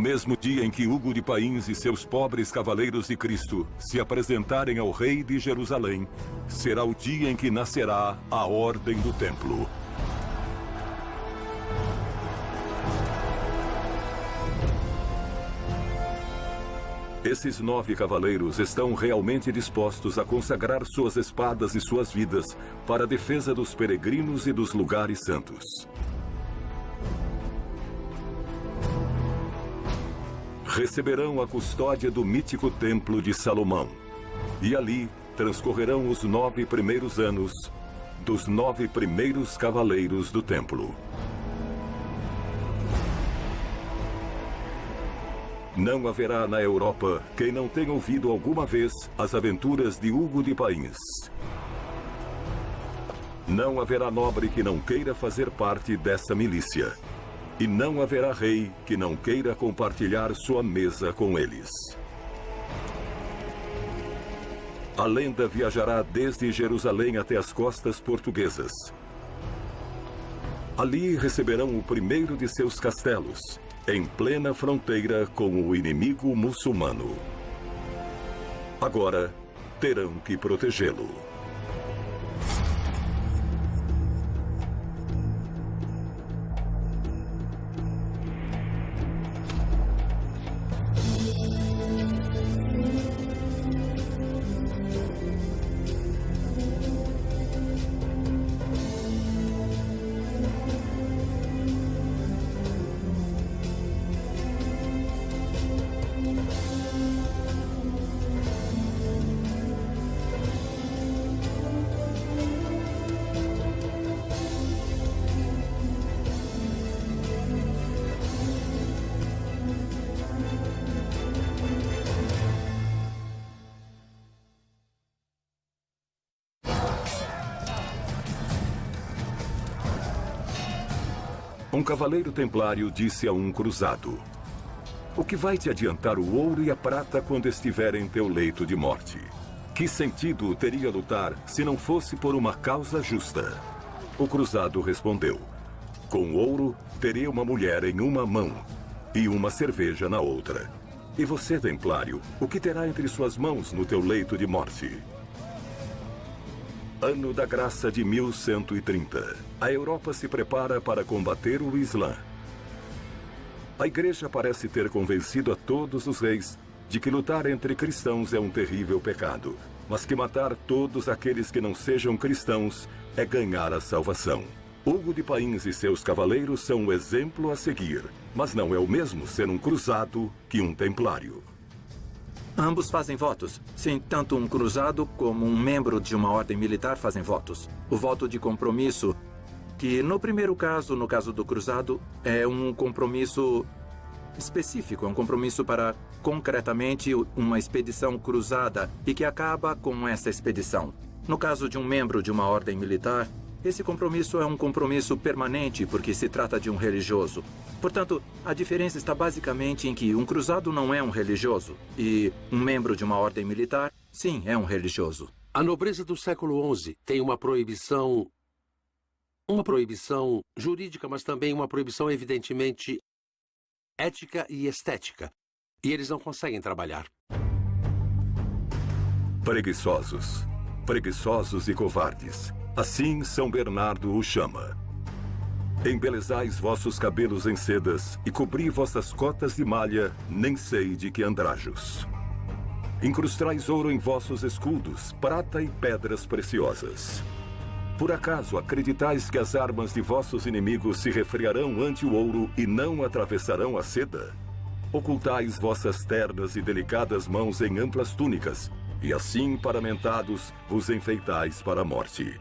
mesmo dia em que Hugo de Pains e seus pobres cavaleiros de Cristo se apresentarem ao rei de Jerusalém, será o dia em que nascerá a Ordem do Templo. Esses 9 cavaleiros estão realmente dispostos a consagrar suas espadas e suas vidas para a defesa dos peregrinos e dos lugares santos. Receberão a custódia do mítico Templo de Salomão. E ali transcorrerão os 9 primeiros anos dos 9 primeiros cavaleiros do Templo. Não haverá na Europa quem não tenha ouvido alguma vez as aventuras de Hugo de Pains. Não haverá nobre que não queira fazer parte dessa milícia. E não haverá rei que não queira compartilhar sua mesa com eles. A lenda viajará desde Jerusalém até as costas portuguesas. Ali receberão o primeiro de seus castelos, em plena fronteira com o inimigo muçulmano. Agora, terão que protegê-lo. Um cavaleiro templário disse a um cruzado: "O que vai te adiantar o ouro e a prata quando estiver em teu leito de morte? Que sentido teria lutar se não fosse por uma causa justa?" O cruzado respondeu: "Com ouro, terei uma mulher em uma mão e uma cerveja na outra. E você, templário, o que terá entre suas mãos no teu leito de morte?" Ano da Graça de 1130. A Europa se prepara para combater o Islã. A Igreja parece ter convencido a todos os reis de que lutar entre cristãos é um terrível pecado, mas que matar todos aqueles que não sejam cristãos é ganhar a salvação. Hugo de Pains e seus cavaleiros são um exemplo a seguir, mas não é o mesmo ser um cruzado que um templário. Ambos fazem votos. Sim, tanto um cruzado como um membro de uma ordem militar fazem votos. O voto de compromisso, que no primeiro caso, no caso do cruzado, é um compromisso específico, é um compromisso para, concretamente, uma expedição cruzada e que acaba com essa expedição. No caso de um membro de uma ordem militar, esse compromisso é um compromisso permanente porque se trata de um religioso. Portanto, a diferença está basicamente em que um cruzado não é um religioso e um membro de uma ordem militar, sim, é um religioso. A nobreza do século XI tem uma proibição jurídica, mas também uma proibição evidentemente ética e estética. E eles não conseguem trabalhar. Preguiçosos. Preguiçosos e covardes. Assim São Bernardo o chama. Embelezais vossos cabelos em sedas e cobri vossas cotas de malha, nem sei de que andrajos. Incrustrais ouro em vossos escudos, prata e pedras preciosas. Por acaso acreditais que as armas de vossos inimigos se refriarão ante o ouro e não atravessarão a seda? Ocultais vossas ternas e delicadas mãos em amplas túnicas, e assim, paramentados, vos enfeitais para a morte.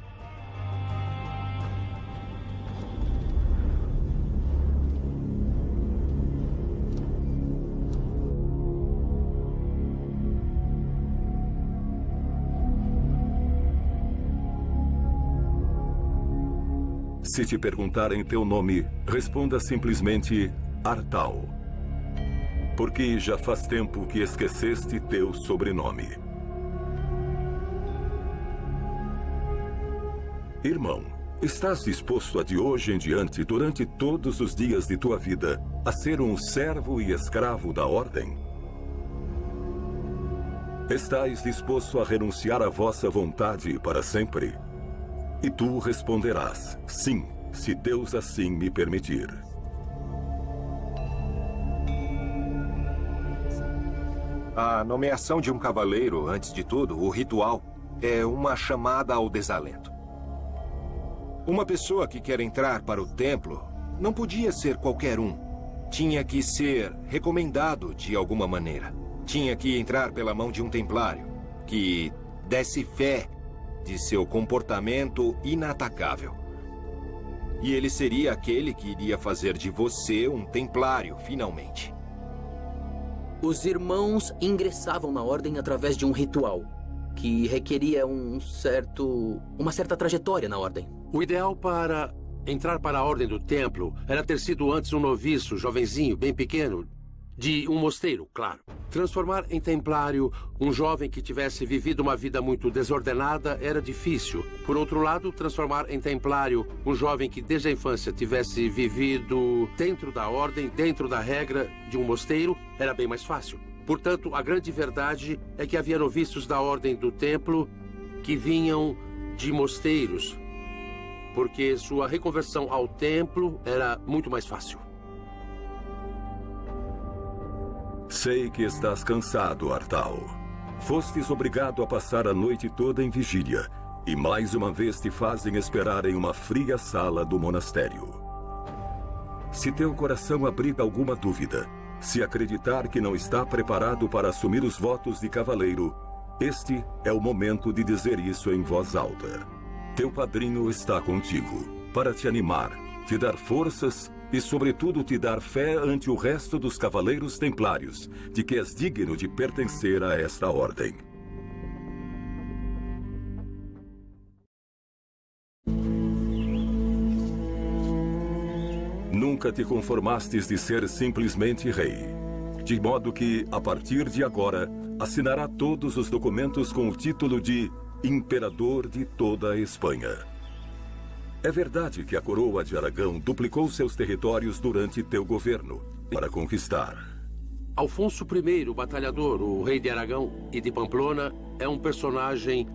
Se te perguntarem teu nome, responda simplesmente Artal. Porque já faz tempo que esqueceste teu sobrenome. Irmão, Estás disposto a de hoje em diante, durante todos os dias de tua vida, a ser um servo e escravo da ordem? Estais disposto a renunciar à vossa vontade para sempre? E tu responderás, sim, se Deus assim me permitir. A nomeação de um cavaleiro, antes de tudo, o ritual, é uma chamada ao desalento. Uma pessoa que quer entrar para o templo não podia ser qualquer um. Tinha que ser recomendado de alguma maneira. Tinha que entrar pela mão de um templário que desse fé de seu comportamento inatacável. E ele seria aquele que iria fazer de você um templário, finalmente. Os irmãos ingressavam na ordem através de um ritual, que requeria uma certa trajetória na ordem. O ideal para entrar para a Ordem do Templo era ter sido antes um noviço, jovenzinho, bem pequeno, de um mosteiro, claro. Transformar em templário um jovem que tivesse vivido uma vida muito desordenada era difícil. Por outro lado, transformar em templário um jovem que desde a infância tivesse vivido dentro da ordem, dentro da regra de um mosteiro, era bem mais fácil. Portanto, a grande verdade é que havia noviços da Ordem do Templo que vinham de mosteiros, porque sua reconversão ao templo era muito mais fácil. Sei que estás cansado, Artal. Fostes obrigado a passar a noite toda em vigília, e mais uma vez te fazem esperar em uma fria sala do monastério. Se teu coração abriga alguma dúvida, se acreditar que não está preparado para assumir os votos de cavaleiro, este é o momento de dizer isso em voz alta. Teu padrinho está contigo, para te animar, te dar forças e, sobretudo, te dar fé ante o resto dos cavaleiros templários, de que és digno de pertencer a esta ordem. Nunca te conformastes de ser simplesmente rei, de modo que, a partir de agora, assinará todos os documentos com o título de Imperador de toda a Espanha. É verdade que a coroa de Aragão duplicou seus territórios durante teu governo para conquistar. Alfonso I, o batalhador, o rei de Aragão e de Pamplona, é um personagem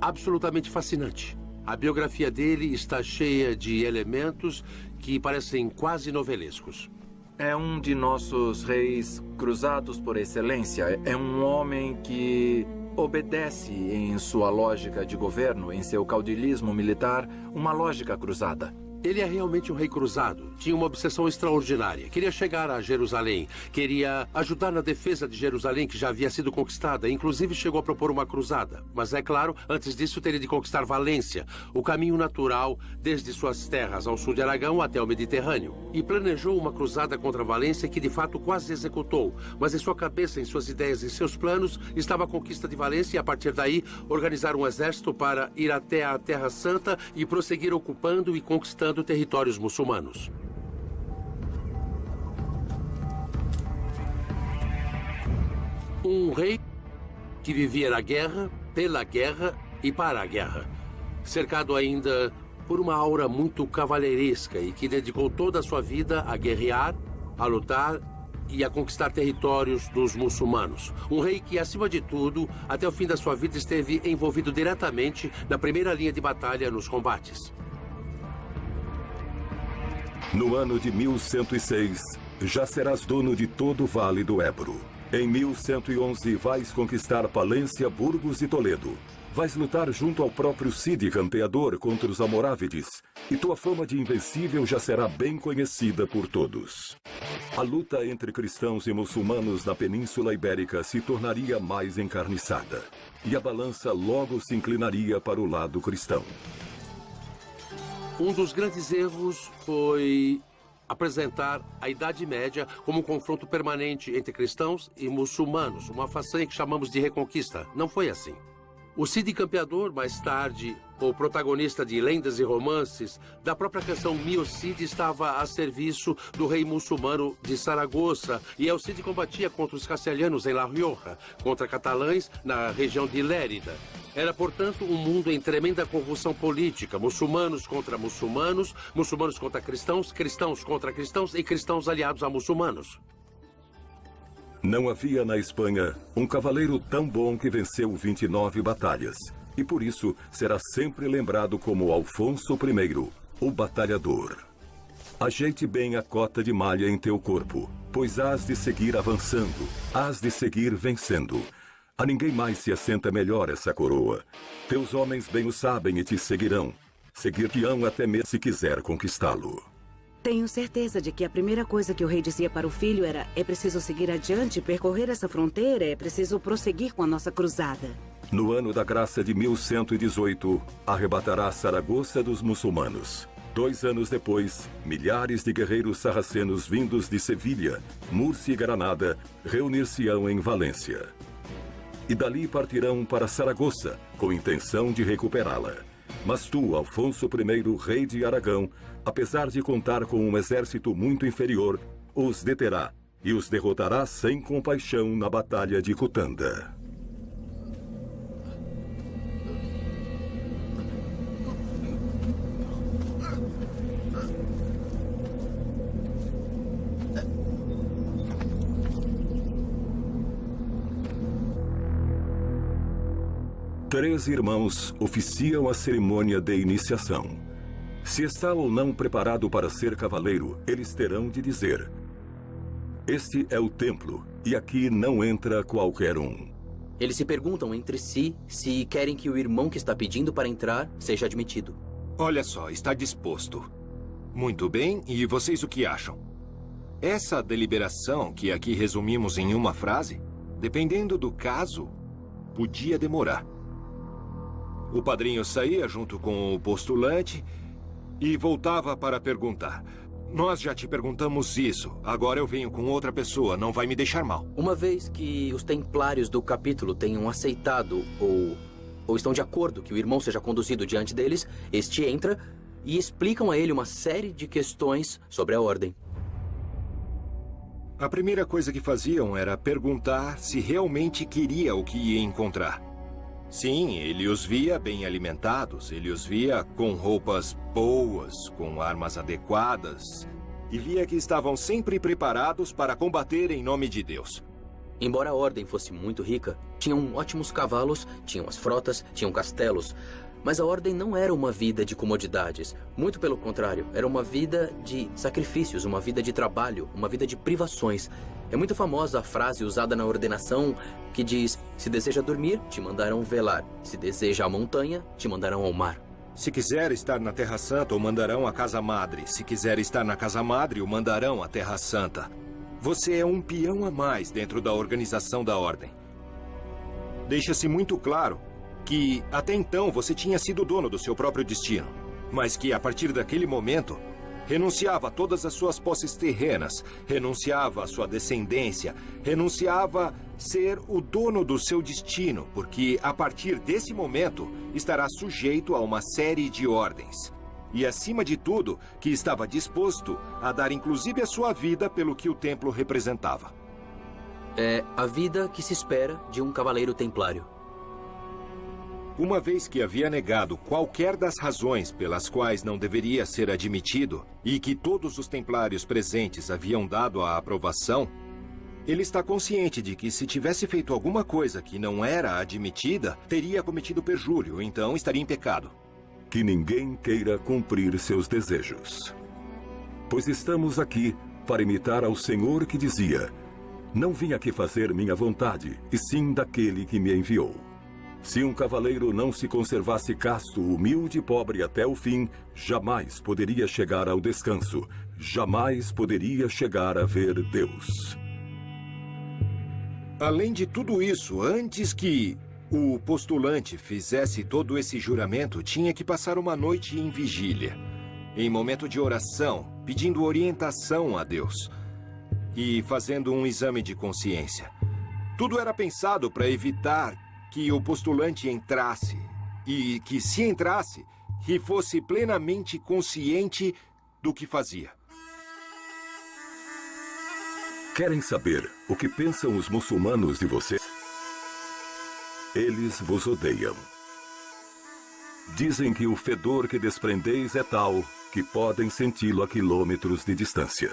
absolutamente fascinante. A biografia dele está cheia de elementos que parecem quase novelescos. É um de nossos reis cruzados por excelência. É um homem que obedece em sua lógica de governo, em seu caudilismo militar, uma lógica cruzada. Ele é realmente um rei cruzado. Tinha uma obsessão extraordinária. Queria chegar a Jerusalém. Queria ajudar na defesa de Jerusalém, que já havia sido conquistada. Inclusive, chegou a propor uma cruzada. Mas, é claro, antes disso, teria de conquistar Valência, o caminho natural desde suas terras ao sul de Aragão até o Mediterrâneo. E planejou uma cruzada contra Valência que, de fato, quase executou. Mas em sua cabeça, em suas ideias e seus planos, estava a conquista de Valência e, a partir daí, organizar um exército para ir até a Terra Santa e prosseguir ocupando e conquistando territórios muçulmanos. Um rei que vivia na guerra, pela guerra e para a guerra. Cercado ainda por uma aura muito cavalheiresca e que dedicou toda a sua vida a guerrear, a lutar e a conquistar territórios dos muçulmanos. Um rei que, acima de tudo, até o fim da sua vida esteve envolvido diretamente na primeira linha de batalha nos combates. No ano de 1106, já serás dono de todo o Vale do Ebro. Em 1111, vais conquistar Palência, Burgos e Toledo. Vais lutar junto ao próprio Cid Campeador contra os Almorávides, e tua fama de invencível já será bem conhecida por todos. A luta entre cristãos e muçulmanos na Península Ibérica se tornaria mais encarniçada, e a balança logo se inclinaria para o lado cristão. Um dos grandes erros foi apresentar a Idade Média como um confronto permanente entre cristãos e muçulmanos, uma façanha que chamamos de Reconquista. Não foi assim. O Cid Campeador, mais tarde o protagonista de lendas e romances da própria canção Mio Cid, estava a serviço do rei muçulmano de Saragoça, e El Cid combatia contra os castelhanos em La Rioja, contra catalães na região de Lérida. Era, portanto, um mundo em tremenda convulsão política, muçulmanos contra muçulmanos, muçulmanos contra cristãos, cristãos contra cristãos e cristãos aliados a muçulmanos. Não havia na Espanha um cavaleiro tão bom que venceu 29 batalhas. E por isso será sempre lembrado como Alfonso I, o batalhador. Ajeite bem a cota de malha em teu corpo, pois hás de seguir avançando, hás de seguir vencendo. A ninguém mais se assenta melhor essa coroa. Teus homens bem o sabem e te seguirão. Seguir-te-ão até mesmo se quiser conquistá-lo. Tenho certeza de que a primeira coisa que o rei dizia para o filho era: é preciso seguir adiante, percorrer essa fronteira, é preciso prosseguir com a nossa cruzada. No ano da graça de 1118, arrebatará Saragoça dos muçulmanos. 2 anos depois, milhares de guerreiros sarracenos vindos de Sevilha, Múrcia e Granada reunir-se-ão em Valência. E dali partirão para Saragoça, com intenção de recuperá-la. Mas tu, Alfonso I, rei de Aragão, apesar de contar com um exército muito inferior, os deterá e os derrotará sem compaixão na Batalha de Cutanda. Três irmãos oficiam a cerimônia de iniciação. Se está ou não preparado para ser cavaleiro, eles terão de dizer: este é o templo, e aqui não entra qualquer um. Eles se perguntam entre si se querem que o irmão que está pedindo para entrar seja admitido. Olha só, está disposto. Muito bem, e vocês o que acham? Essa deliberação, que aqui resumimos em uma frase, dependendo do caso, podia demorar. O padrinho saía junto com o postulante e voltava para perguntar: nós já te perguntamos isso, agora eu venho com outra pessoa, não vai me deixar mal. Uma vez que os templários do capítulo tenham aceitado ou estão de acordo que o irmão seja conduzido diante deles, este entra e explicam a ele uma série de questões sobre a ordem. A primeira coisa que faziam era perguntar se realmente queria o que ia encontrar. Sim, ele os via bem alimentados, ele os via com roupas boas, com armas adequadas, e via que estavam sempre preparados para combater em nome de Deus. Embora a ordem fosse muito rica, tinham ótimos cavalos, tinham as frotas, tinham castelos, mas a ordem não era uma vida de comodidades. Muito pelo contrário, era uma vida de sacrifícios, uma vida de trabalho, uma vida de privações. É muito famosa a frase usada na ordenação que diz: se deseja dormir, te mandarão velar. Se deseja a montanha, te mandarão ao mar. Se quiser estar na Terra Santa, o mandarão à Casa Madre. Se quiser estar na Casa Madre, o mandarão à Terra Santa. Você é um peão a mais dentro da organização da ordem. Deixa-se muito claro que, até então, você tinha sido dono do seu próprio destino, mas que, a partir daquele momento, renunciava a todas as suas posses terrenas, renunciava à sua descendência, renunciava a ser o dono do seu destino, porque, a partir desse momento, estará sujeito a uma série de ordens. E, acima de tudo, que estava disposto a dar inclusive a sua vida pelo que o templo representava. É a vida que se espera de um cavaleiro templário. Uma vez que havia negado qualquer das razões pelas quais não deveria ser admitido e que todos os templários presentes haviam dado a aprovação, ele está consciente de que se tivesse feito alguma coisa que não era admitida, teria cometido perjúrio, então estaria em pecado. Que ninguém queira cumprir seus desejos. Pois estamos aqui para imitar ao Senhor que dizia: não vim aqui fazer minha vontade, e sim daquele que me enviou. Se um cavaleiro não se conservasse casto, humilde e pobre até o fim, jamais poderia chegar ao descanso, jamais poderia chegar a ver Deus. Além de tudo isso, antes que o postulante fizesse todo esse juramento, tinha que passar uma noite em vigília, em momento de oração, pedindo orientação a Deus e fazendo um exame de consciência. Tudo era pensado para evitar que o postulante entrasse E que, se entrasse, que fosse plenamente consciente do que fazia. Querem saber o que pensam os muçulmanos de vocês? Eles vos odeiam. Dizem que o fedor que desprendeis é tal que podem senti-lo a quilômetros de distância.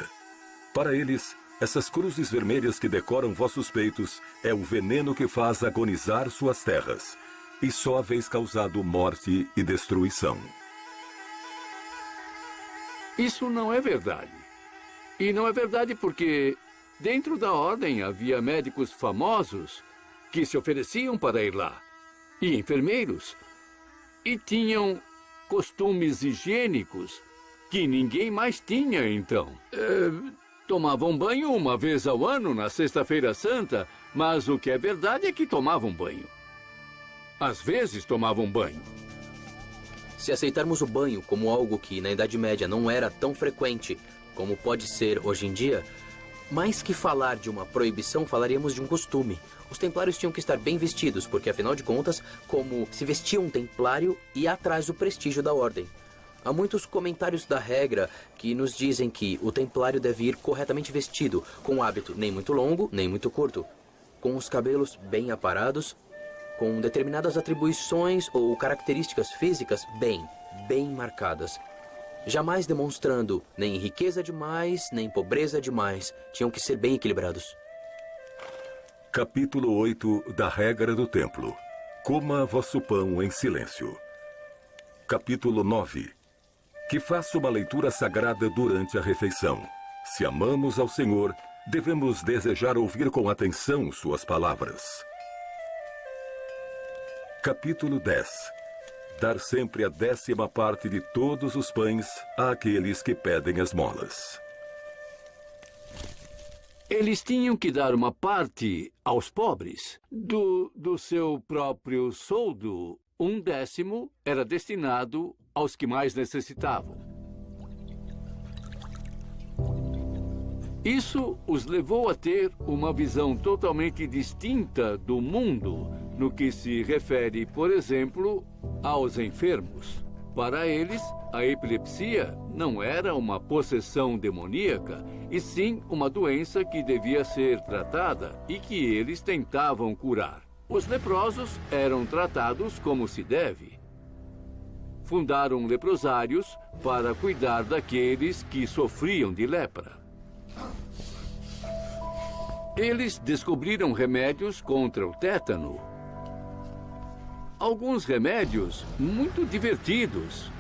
Para eles, essas cruzes vermelhas que decoram vossos peitos é o veneno que faz agonizar suas terras, e só haveis causado morte e destruição. Isso não é verdade. E não é verdade porque dentro da ordem havia médicos famosos que se ofereciam para ir lá, e enfermeiros, e tinham costumes higiênicos que ninguém mais tinha, então. Tomavam banho uma vez ao ano, na Sexta-feira Santa, mas o que é verdade é que tomavam banho. Às vezes tomavam banho. Se aceitarmos o banho como algo que na Idade Média não era tão frequente como pode ser hoje em dia, mais que falar de uma proibição, falaríamos de um costume. Os templários tinham que estar bem vestidos, porque afinal de contas, como se vestia um templário, ia atrás do prestígio da ordem. Há muitos comentários da regra que nos dizem que o templário deve ir corretamente vestido, com o hábito nem muito longo, nem muito curto, com os cabelos bem aparados, com determinadas atribuições ou características físicas bem marcadas. Jamais demonstrando nem riqueza demais, nem pobreza demais. Tinham que ser bem equilibrados. Capítulo 8 da Regra do Templo. Coma vosso pão em silêncio. Capítulo 9. Que faça uma leitura sagrada durante a refeição. Se amamos ao Senhor, devemos desejar ouvir com atenção suas palavras. Capítulo 10. Dar sempre a 10ª parte de todos os pães àqueles que pedem esmolas. Eles tinham que dar uma parte aos pobres. Do seu próprio soldo, 1/10 era destinado aos que mais necessitavam. Isso os levou a ter uma visão totalmente distinta do mundo no que se refere, por exemplo, aos enfermos. Para eles, a epilepsia não era uma possessão demoníaca, e sim uma doença que devia ser tratada e que eles tentavam curar. Os leprosos eram tratados como se deve. Fundaram leprosários para cuidar daqueles que sofriam de lepra. Eles descobriram remédios contra o tétano. Alguns remédios muito divertidos.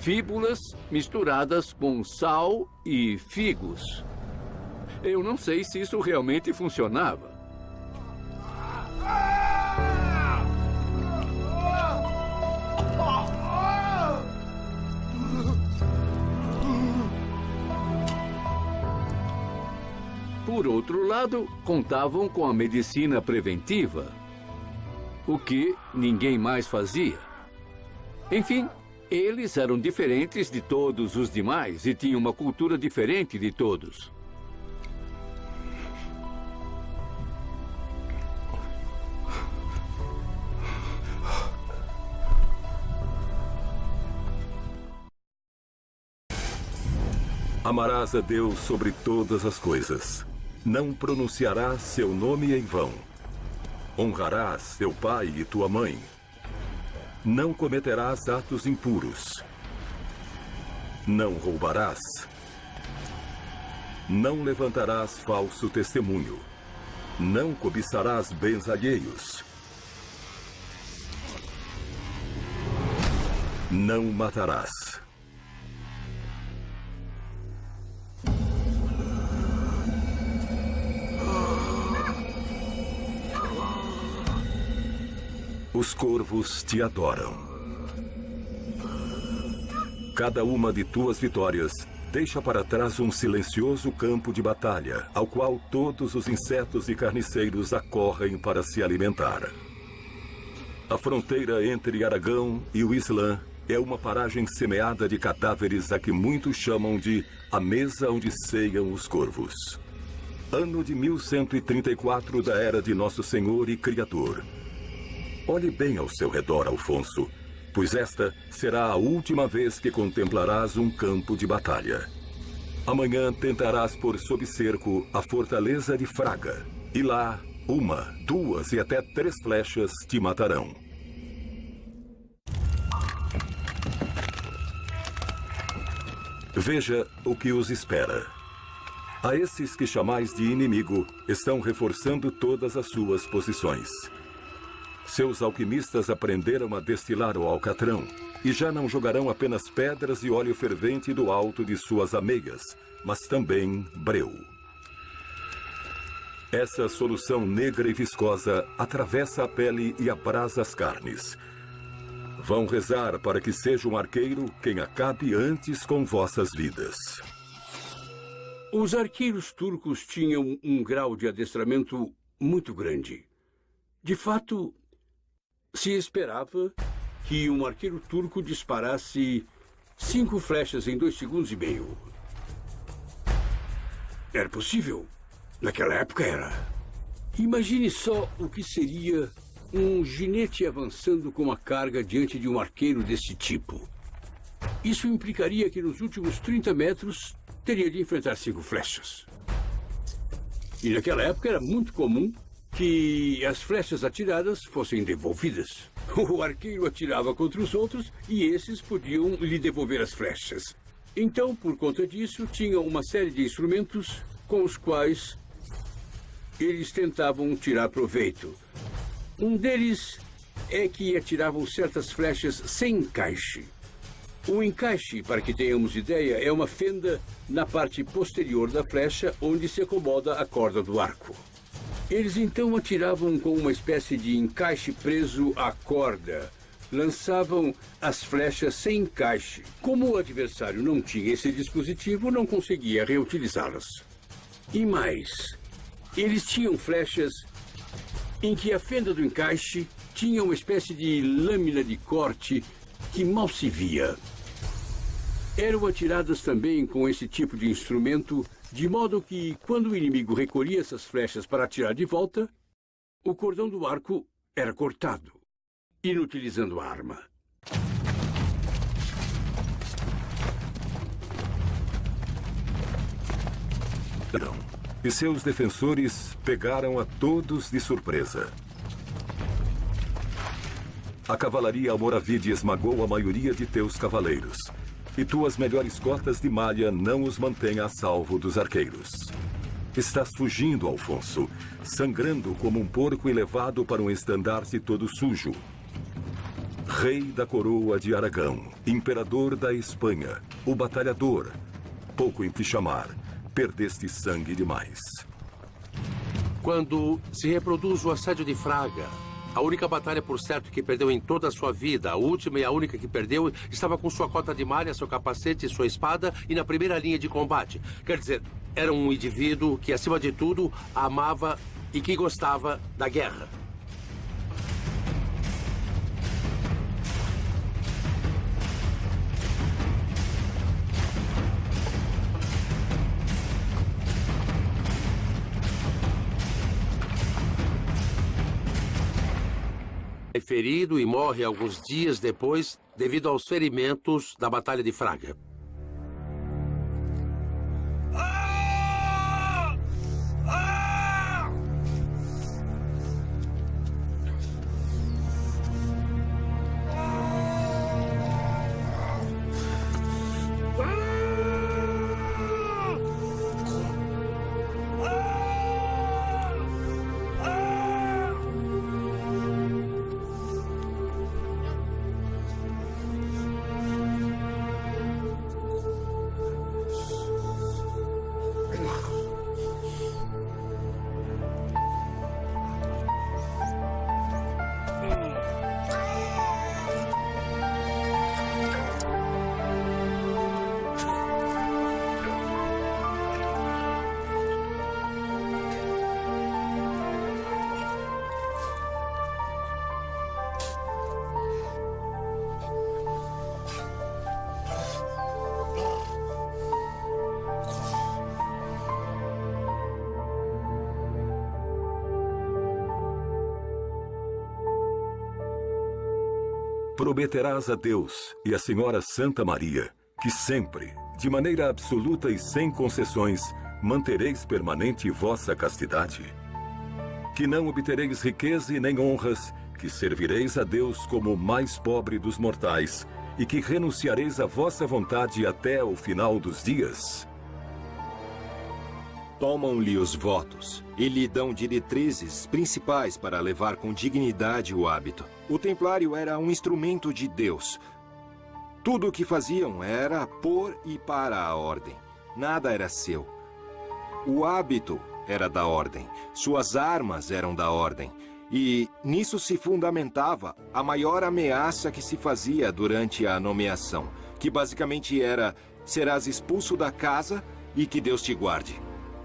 Fíbulas misturadas com sal e figos. Eu não sei se isso realmente funcionava. Por outro lado, contavam com a medicina preventiva, o que ninguém mais fazia. Enfim, eles eram diferentes de todos os demais e tinham uma cultura diferente de todos. Amarás a Deus sobre todas as coisas. Não pronunciarás seu nome em vão. Honrarás teu pai e tua mãe. Não cometerás atos impuros. Não roubarás. Não levantarás falso testemunho. Não cobiçarás bens alheios. Não matarás. Os corvos te adoram. Cada uma de tuas vitórias deixa para trás um silencioso campo de batalha, ao qual todos os insetos e carniceiros acorrem para se alimentar. A fronteira entre Aragão e o Islã é uma paragem semeada de cadáveres a que muitos chamam de a mesa onde ceiam os corvos. Ano de 1134 da era de Nosso Senhor e Criador. Olhe bem ao seu redor, Alfonso, pois esta será a última vez que contemplarás um campo de batalha. Amanhã tentarás pôr sob cerco a fortaleza de Fraga, e lá 1, 2 e até 3 flechas te matarão. Veja o que os espera. A esses que chamais de inimigo, estão reforçando todas as suas posições. Seus alquimistas aprenderam a destilar o alcatrão e já não jogarão apenas pedras e óleo fervente do alto de suas ameias, mas também breu. Essa solução negra e viscosa atravessa a pele e abrasa as carnes. Vão rezar para que seja um arqueiro quem acabe antes com vossas vidas. Os arqueiros turcos tinham um grau de adestramento muito grande. De fato, se esperava que um arqueiro turco disparasse 5 flechas em 2 segundos e meio. Era possível. Naquela época era. Imagine só o que seria um ginete avançando com uma carga diante de um arqueiro desse tipo. Isso implicaria que nos últimos 30 metros teria de enfrentar 5 flechas. E naquela época era muito comum que as flechas atiradas fossem devolvidas. O arqueiro atirava contra os outros e esses podiam lhe devolver as flechas. Então, por conta disso, tinha uma série de instrumentos com os quais eles tentavam tirar proveito. Um deles é que atiravam certas flechas sem encaixe. O encaixe, para que tenhamos ideia, é uma fenda na parte posterior da flecha onde se acomoda a corda do arco. Eles então atiravam com uma espécie de encaixe preso à corda. Lançavam as flechas sem encaixe. Como o adversário não tinha esse dispositivo, não conseguia reutilizá-las. E mais, eles tinham flechas em que a fenda do encaixe tinha uma espécie de lâmina de corte que mal se via. Eram atiradas também com esse tipo de instrumento, de modo que, quando o inimigo recolhia essas flechas para atirar de volta, o cordão do arco era cortado, inutilizando a arma. E seus defensores pegaram a todos de surpresa. A cavalaria almorávide esmagou a maioria de teus cavaleiros, e tuas melhores cotas de malha não os mantêm a salvo dos arqueiros. Estás fugindo, Alfonso, sangrando como um porco e levado para um estandarte todo sujo. Rei da coroa de Aragão, imperador da Espanha, o batalhador, pouco em te chamar, perdeste sangue demais. Quando se reproduz o assédio de Fraga, a única batalha, por certo, que perdeu em toda a sua vida, a última e a única que perdeu, estava com sua cota de malha, seu capacete e sua espada e na primeira linha de combate. Quer dizer, era um indivíduo que, acima de tudo, amava e que gostava da guerra. É ferido e morre alguns dias depois devido aos ferimentos da Batalha de Fraga. prometerás a Deus e à Senhora Santa Maria que sempre, de maneira absoluta e sem concessões, mantereis permanente vossa castidade? Que não obtereis riqueza e nem honras, que servireis a Deus como o mais pobre dos mortais e que renunciareis à vossa vontade até o final dos dias? Tomam-lhe os votos e lhe dão diretrizes principais para levar com dignidade o hábito. O templário era um instrumento de Deus. Tudo o que faziam era por e para a ordem. Nada era seu. O hábito era da ordem. Suas armas eram da ordem. E nisso se fundamentava a maior ameaça que se fazia durante a nomeação, que basicamente era: serás expulso da casa e que Deus te guarde.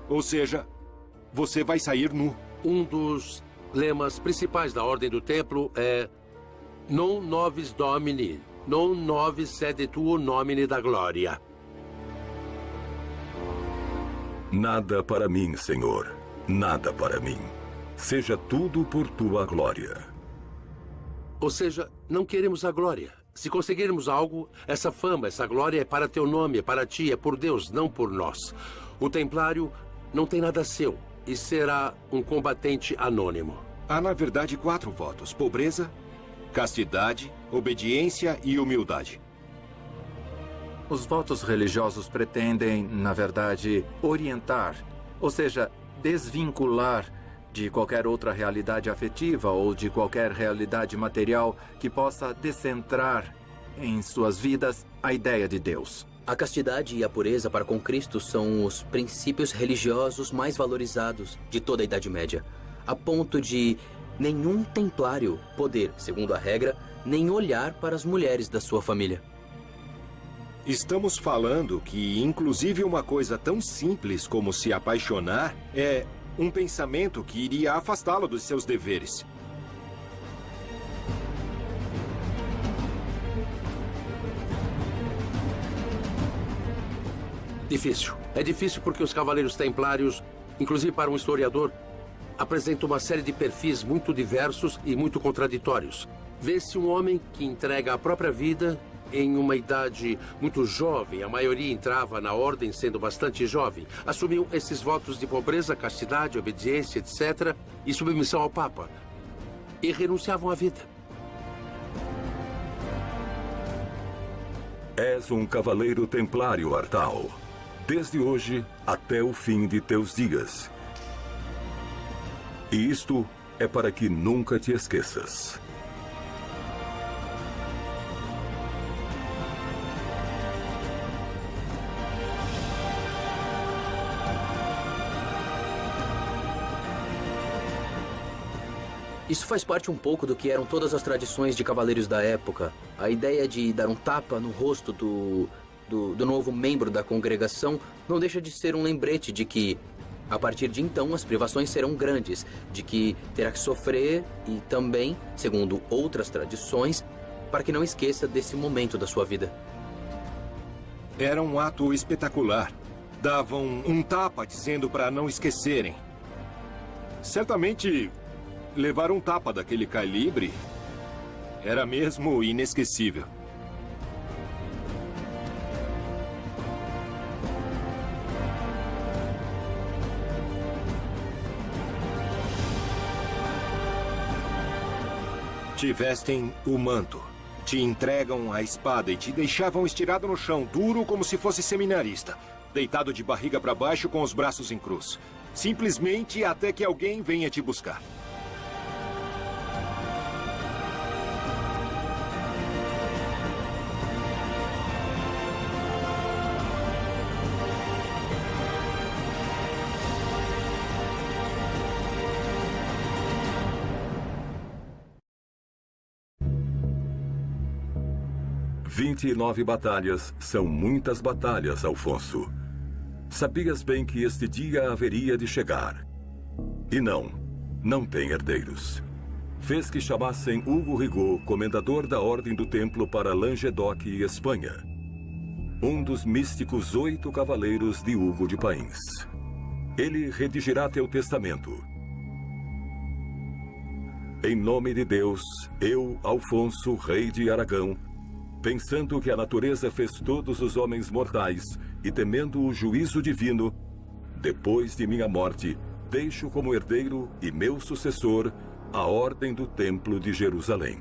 Ou seja, você vai sair nu. Um dos lemas principais da Ordem do Templo é Non Nobis Domini, non nobis sed tuo nomine da glória. Nada para mim, Senhor, nada para mim. Seja tudo por tua glória. Ou seja, não queremos a glória. Se conseguirmos algo, essa fama, essa glória é para teu nome, é para ti, é por Deus, não por nós. O templário não tem nada seu e será um combatente anônimo. Há, na verdade, 4 votos: pobreza, castidade, obediência e humildade. Os votos religiosos pretendem, na verdade, orientar, ou seja, desvincular de qualquer outra realidade afetiva ou de qualquer realidade material que possa descentrar em suas vidas a ideia de Deus. A castidade e a pureza para com Cristo são os princípios religiosos mais valorizados de toda a Idade Média, a ponto de nenhum templário poder, segundo a regra, nem olhar para as mulheres da sua família. Estamos falando que, inclusive, uma coisa tão simples como se apaixonar é um pensamento que iria afastá-lo dos seus deveres. Difícil. É difícil porque os cavaleiros templários, inclusive para um historiador, apresentam uma série de perfis muito diversos e muito contraditórios. Vê-se um homem que entrega a própria vida em uma idade muito jovem. A maioria entrava na ordem sendo bastante jovem. Assumiam esses votos de pobreza, castidade, obediência, etc. e submissão ao Papa. E renunciavam à vida. És um cavaleiro templário, Artal, desde hoje até o fim de teus dias. E isto é para que nunca te esqueças. Isso faz parte um pouco do que eram todas as tradições de cavaleiros da época. A ideia de dar um tapa no rosto do novo membro da congregação não deixa de ser um lembrete de que, a partir de então, as privações serão grandes, de que terá que sofrer e também, segundo outras tradições, para que não esqueça desse momento da sua vida. Era um ato espetacular. Davam um tapa dizendo para não esquecerem. Certamente, levar um tapa daquele calibre era mesmo inesquecível. Te vestem o manto, te entregam a espada e te deixavam estirado no chão, duro como se fosse seminarista, deitado de barriga para baixo com os braços em cruz. Simplesmente até que alguém venha te buscar. Vinte e 9 batalhas são muitas batalhas, Alfonso. Sabias bem que este dia haveria de chegar. E não tem herdeiros. Fez que chamassem Hugo Rigaud, comendador da Ordem do Templo para Languedoc e Espanha. Um dos místicos 8 cavaleiros de Hugo de Pains. Ele redigirá teu testamento. Em nome de Deus, eu, Alfonso, rei de Aragão, pensando que a natureza fez todos os homens mortais e temendo o juízo divino, depois de minha morte, deixo como herdeiro e meu sucessor a ordem do Templo de Jerusalém.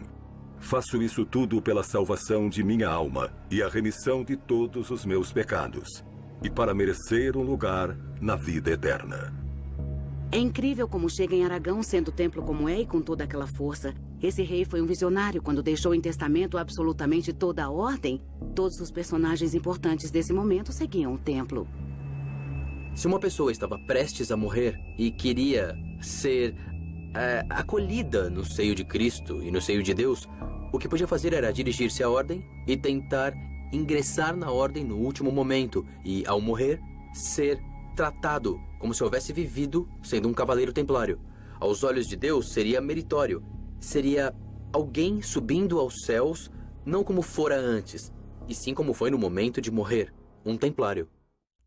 Faço isso tudo pela salvação de minha alma e a remissão de todos os meus pecados, e para merecer um lugar na vida eterna. É incrível como chega em Aragão sendo o templo como é e com toda aquela força. Esse rei foi um visionário quando deixou em testamento absolutamente toda a ordem. Todos os personagens importantes desse momento seguiam o templo. Se uma pessoa estava prestes a morrer e queria ser acolhida no seio de Cristo e no seio de Deus, o que podia fazer era dirigir-se à ordem e tentar ingressar na ordem no último momento e, ao morrer, ser tratado como se houvesse vivido sendo um cavaleiro templário. Aos olhos de Deus, seria meritório. Seria alguém subindo aos céus, não como fora antes, e sim como foi no momento de morrer, um templário.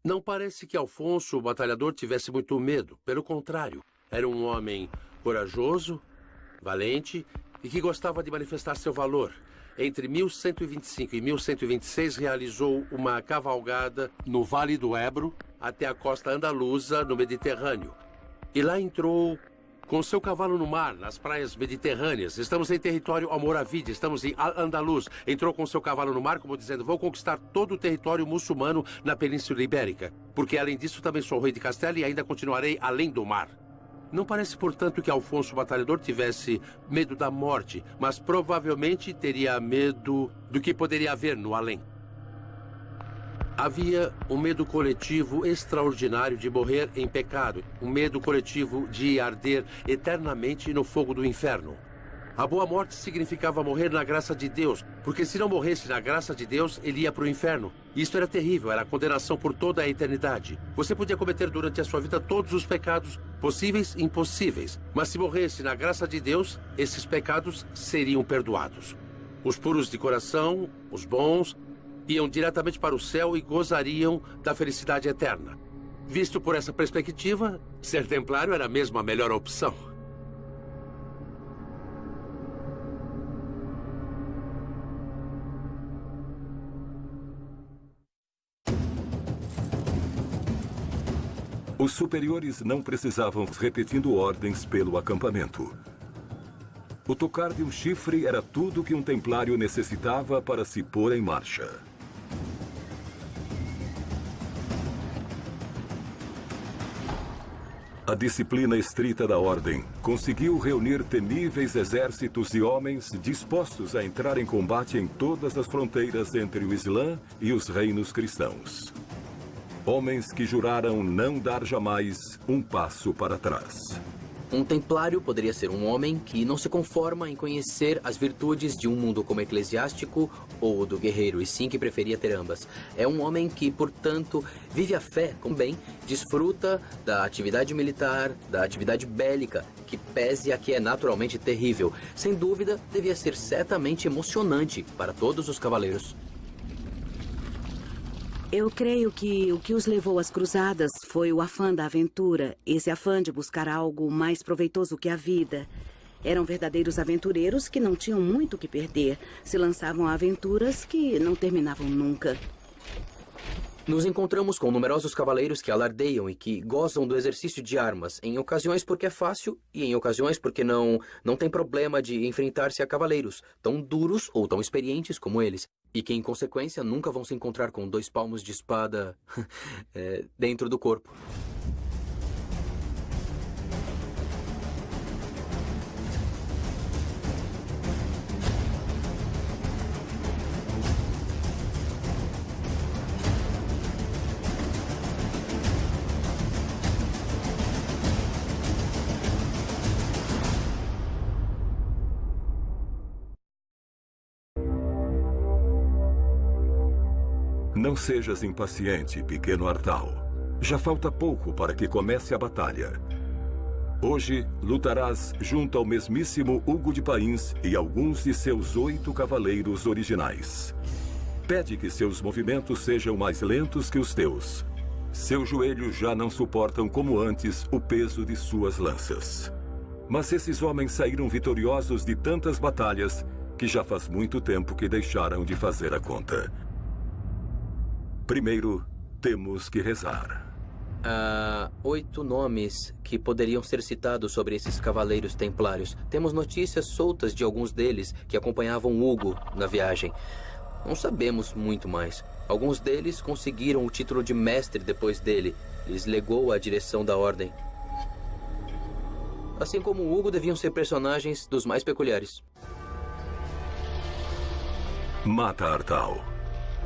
Não parece que Alfonso, o batalhador, tivesse muito medo. Pelo contrário, era um homem corajoso, valente e que gostava de manifestar seu valor. Entre 1125 e 1126, realizou uma cavalgada no Vale do Ebro até a costa andaluza, no Mediterrâneo. E lá entrou com seu cavalo no mar, nas praias mediterrâneas. Estamos em território almoravide, estamos em Al-Andalus. Entrou com seu cavalo no mar, como dizendo, vou conquistar todo o território muçulmano na Península Ibérica. Porque, além disso, também sou rei de Castela e ainda continuarei além do mar. Não parece, portanto, que Alfonso o Batalhador tivesse medo da morte, mas provavelmente teria medo do que poderia haver no além. Havia um medo coletivo extraordinário de morrer em pecado, um medo coletivo de arder eternamente no fogo do inferno. A boa morte significava morrer na graça de Deus, porque se não morresse na graça de Deus, ele ia para o inferno. Isto era terrível, era a condenação por toda a eternidade. Você podia cometer durante a sua vida todos os pecados possíveis e impossíveis, mas se morresse na graça de Deus, esses pecados seriam perdoados. Os puros de coração, os bons, iam diretamente para o céu e gozariam da felicidade eterna. Visto por essa perspectiva, ser templário era mesmo a melhor opção. Os superiores não precisavam repetindo ordens pelo acampamento. O tocar de um chifre era tudo que um templário necessitava para se pôr em marcha. A disciplina estrita da ordem conseguiu reunir temíveis exércitos de homens dispostos a entrar em combate em todas as fronteiras entre o Islã e os reinos cristãos. Homens que juraram não dar jamais um passo para trás. Um templário poderia ser um homem que não se conforma em conhecer as virtudes de um mundo como eclesiástico ou do guerreiro, e sim que preferia ter ambas. É um homem que, portanto, vive a fé com bem, desfruta da atividade militar, da atividade bélica, que pese a que é naturalmente terrível. Sem dúvida, devia ser certamente emocionante para todos os cavaleiros. Eu creio que o que os levou às cruzadas foi o afã da aventura, esse afã de buscar algo mais proveitoso que a vida. Eram verdadeiros aventureiros que não tinham muito o que perder. Se lançavam a aventuras que não terminavam nunca. Nos encontramos com numerosos cavaleiros que alardeiam e que gozam do exercício de armas, em ocasiões porque é fácil e em ocasiões porque não tem problema de enfrentar-se a cavaleiros tão duros ou tão experientes como eles, e que, em consequência, nunca vão se encontrar com 2 palmos de espada dentro do corpo. Não sejas impaciente, pequeno Artal. Já falta pouco para que comece a batalha. Hoje, lutarás junto ao mesmíssimo Hugo de Pains e alguns de seus 8 cavaleiros originais. Pede que seus movimentos sejam mais lentos que os teus. Seus joelhos já não suportam como antes o peso de suas lanças. Mas esses homens saíram vitoriosos de tantas batalhas que já faz muito tempo que deixaram de fazer a conta. Primeiro, temos que rezar. Há 8 nomes que poderiam ser citados sobre esses cavaleiros templários. Temos notícias soltas de alguns deles que acompanhavam Hugo na viagem. Não sabemos muito mais. Alguns deles conseguiram o título de mestre depois dele. Lhes legou a direção da ordem. Assim como Hugo, deviam ser personagens dos mais peculiares. Mata Artal.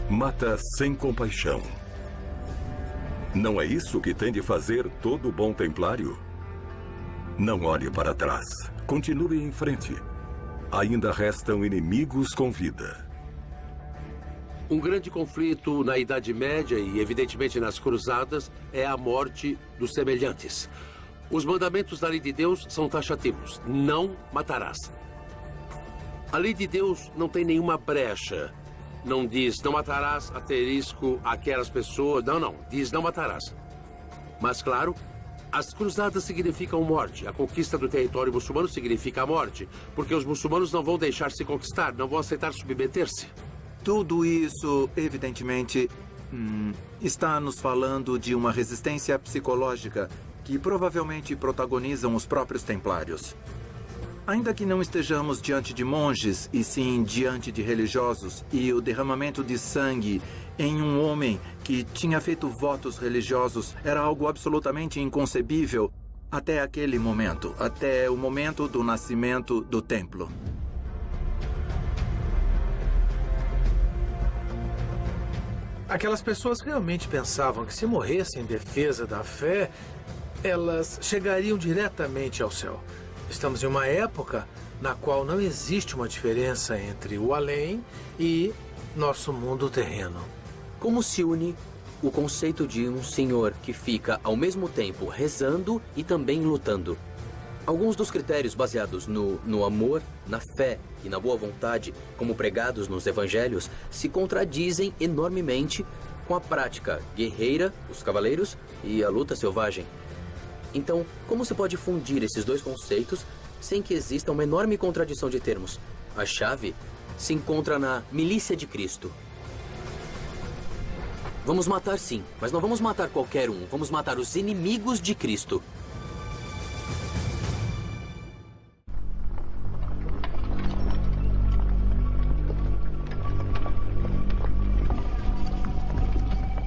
Mata sem compaixão. Não é isso que tem de fazer todo bom templário? Não olhe para trás. Continue em frente. Ainda restam inimigos com vida. Um grande conflito na Idade Média e, evidentemente, nas Cruzadas é a morte dos semelhantes. Os mandamentos da lei de Deus são taxativos. Não matarás. A lei de Deus não tem nenhuma brecha. Não diz não matarás, asterisco, aquelas pessoas. Não. Diz não matarás. Mas, claro, as cruzadas significam morte. A conquista do território muçulmano significa a morte. Porque os muçulmanos não vão deixar se conquistar, não vão aceitar submeter-se. Tudo isso, evidentemente, está nos falando de uma resistência psicológica que provavelmente protagonizam os próprios templários. Ainda que não estejamos diante de monges, e sim diante de religiosos, e o derramamento de sangue em um homem que tinha feito votos religiosos era algo absolutamente inconcebível até aquele momento, até o momento do nascimento do templo. Aquelas pessoas realmente pensavam que se morressem em defesa da fé, elas chegariam diretamente ao céu. Estamos em uma época na qual não existe uma diferença entre o além e nosso mundo terreno. Como se une o conceito de um senhor que fica ao mesmo tempo rezando e também lutando? Alguns dos critérios baseados no amor, na fé e na boa vontade, como pregados nos evangelhos, se contradizem enormemente com a prática guerreira, os cavaleiros, e a luta selvagem. Então, como se pode fundir esses dois conceitos sem que exista uma enorme contradição de termos? A chave se encontra na milícia de Cristo. Vamos matar sim, mas não vamos matar qualquer um. Vamos matar os inimigos de Cristo.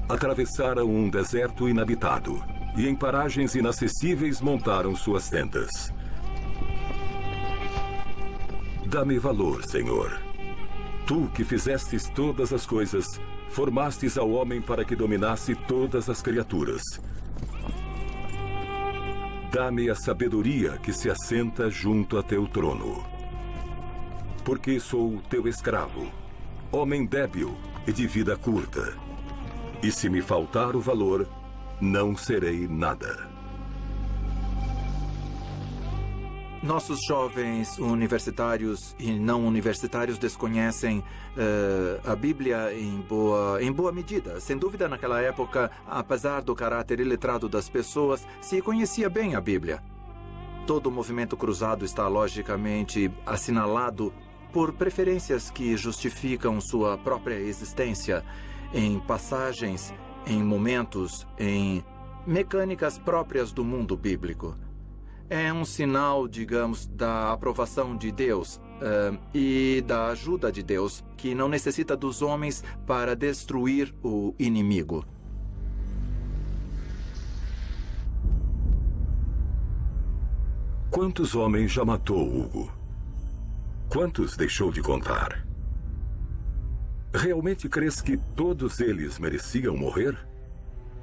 Atravessaram um deserto inabitado e em paragens inacessíveis montaram suas tendas. Dá-me valor, Senhor. Tu que fizestes todas as coisas, formastes ao homem para que dominasse todas as criaturas. Dá-me a sabedoria que se assenta junto a teu trono. Porque sou teu escravo, homem débil e de vida curta. E se me faltar o valor, não serei nada. Nossos jovens universitários e não universitários desconhecem a Bíblia em boa medida. Sem dúvida, naquela época, apesar do caráter iletrado das pessoas, se conhecia bem a Bíblia. Todo o movimento cruzado está logicamente assinalado por preferências que justificam sua própria existência em passagens, em momentos, em mecânicas próprias do mundo bíblico. É um sinal, digamos, da aprovação de Deus e da ajuda de Deus, que não necessita dos homens para destruir o inimigo. Quantos homens já matou Hugo? Quantos deixou de contar? Realmente crês que todos eles mereciam morrer?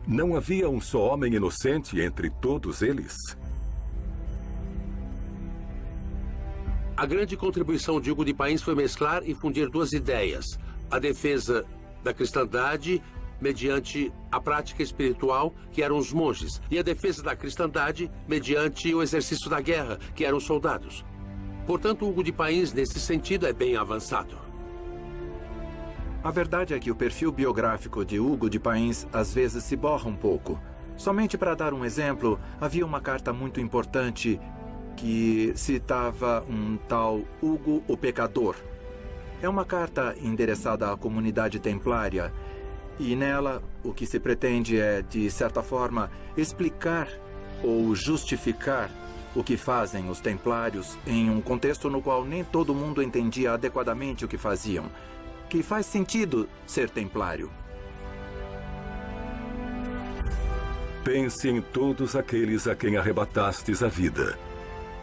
Não havia um só homem inocente entre todos eles? A grande contribuição de Hugo de Payens foi mesclar e fundir duas ideias. A defesa da cristandade mediante a prática espiritual, que eram os monges, e a defesa da cristandade mediante o exercício da guerra, que eram os soldados. Portanto, Hugo de Payens, nesse sentido, é bem avançado. A verdade é que o perfil biográfico de Hugo de Payens às vezes se borra um pouco. Somente para dar um exemplo, havia uma carta muito importante que citava um tal Hugo o Pecador. É uma carta endereçada à comunidade templária e nela o que se pretende é, de certa forma, explicar ou justificar o que fazem os templários em um contexto no qual nem todo mundo entendia adequadamente o que faziam. Que faz sentido ser templário. Pense em todos aqueles a quem arrebatastes a vida.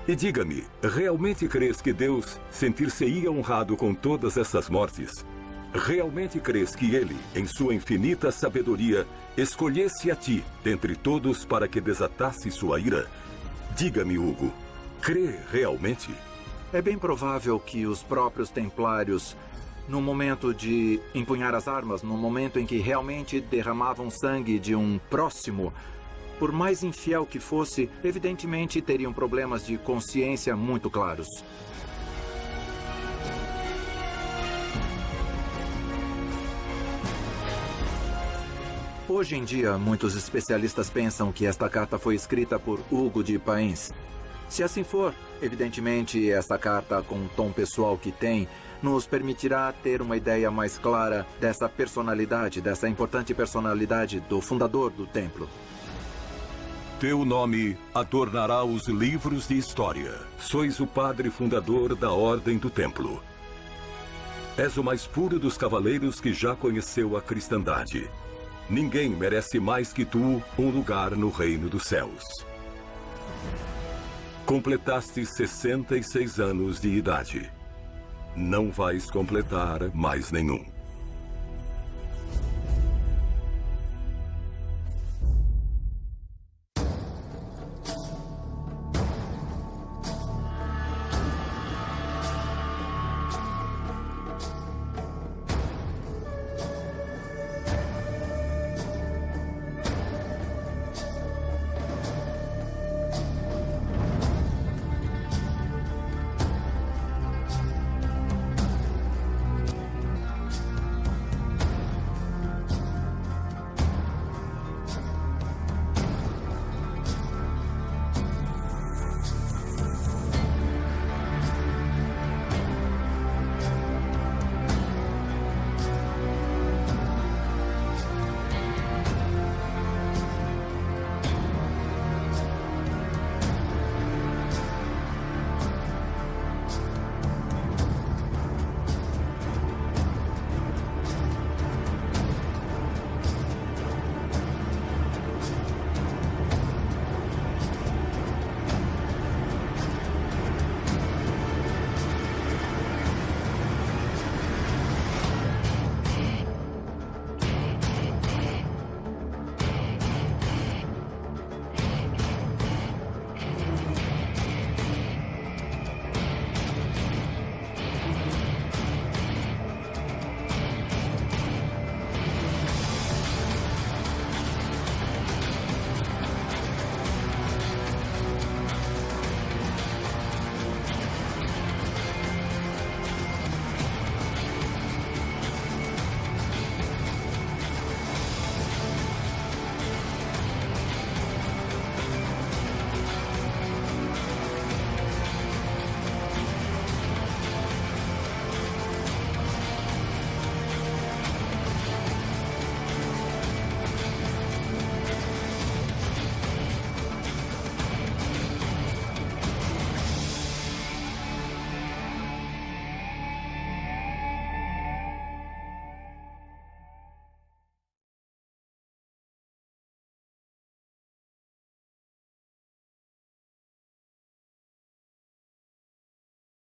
E diga-me, realmente crês que Deus sentir-se-ia honrado com todas essas mortes? Realmente crês que Ele, em sua infinita sabedoria, escolhesse a ti, dentre todos, para que desatasse sua ira? Diga-me, Hugo, crê realmente? É bem provável que os próprios templários, no momento de empunhar as armas, no momento em que realmente derramavam sangue de um próximo, por mais infiel que fosse, evidentemente teriam problemas de consciência muito claros. Hoje em dia, muitos especialistas pensam que esta carta foi escrita por Hugo de Paens. Se assim for, evidentemente, esta carta, com o tom pessoal que tem, nos permitirá ter uma ideia mais clara dessa personalidade, dessa importante personalidade do fundador do templo. Teu nome adornará os livros de história. Sois o padre fundador da Ordem do Templo. És o mais puro dos cavaleiros que já conheceu a cristandade. Ninguém merece mais que tu um lugar no reino dos céus. Completaste 66 anos de idade. Não vais completar mais nenhum.